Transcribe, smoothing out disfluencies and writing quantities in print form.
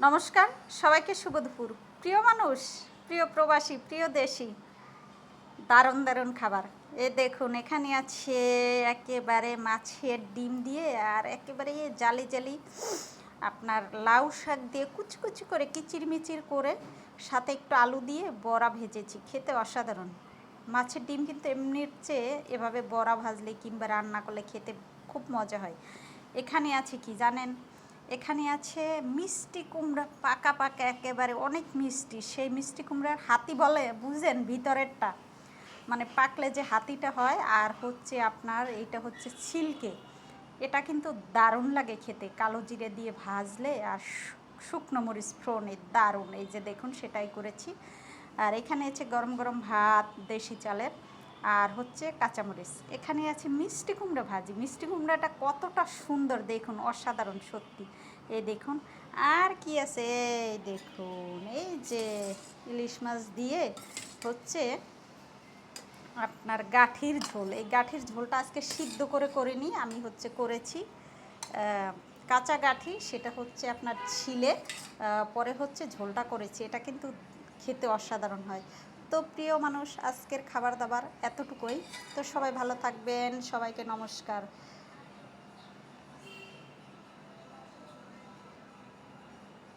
নমস্কার, সবাইকে শুভ দুপুর। প্রিয় মানুষ, প্রিয় প্রবাসী, প্রিয় দেশি, দারুণ দারুণ খাবার। এ দেখুন, এখানে আছে একেবারে মাছের ডিম দিয়ে আর একেবারে জালি জালি আপনার লাউ শাক দিয়ে কুচি কুচি করে কিচিরমিচির করে সাথে একটু আলু দিয়ে বড়া ভেজেছি। খেতে অসাধারণ। মাছের ডিম কিন্তু এমনির চেয়ে এভাবে বড়া ভাজলে কিংবা রান্না করলে খেতে খুব মজা হয়। এখানে আছে কি জানেন? এখানে আছে মিষ্টি কুমড়া, পাকা পাকা একেবারে অনেক মিষ্টি। সেই মিষ্টি কুমড়ার হাতি বলে, বুঝেন? ভিতরেরটা মানে পাকলে যে হাতিটা হয়, আর হচ্ছে আপনার এইটা হচ্ছে ছিলকে। এটা কিন্তু দারুণ লাগে খেতে, কালো জিরে দিয়ে ভাজলে আর শুকনো মরিচ ফোড়নে দারুণ। এই যে দেখুন, সেটাই করেছি। আর এখানে আছে গরম গরম ভাত দেশি চালের, আর হচ্ছে কাঁচামরিচ। এখানে আছে মিষ্টি কুমড়া ভাজি। মিষ্টি কুমড়াটা কতটা সুন্দর দেখুন, অসাধারণ সত্যি। এই দেখুন, আর কি আছে এই দেখুন, এই যে ইলিশ মাছ দিয়ে হচ্ছে আপনার গাঠির ঝোল। এই গাঠির ঝোলটা আজকে সিদ্ধ করে করিনি, আমি হচ্ছে করেছি কাঁচা গাঠি, সেটা হচ্ছে আপনার ছিলে পরে হচ্ছে ঝোলটা করেছি। এটা কিন্তু খেতে অসাধারণ হয়। তো প্রিয় মানুষ, আজকের খাবার দাবার এতটুকুই। তো সবাই ভালো থাকবেন, সবাইকে নমস্কার।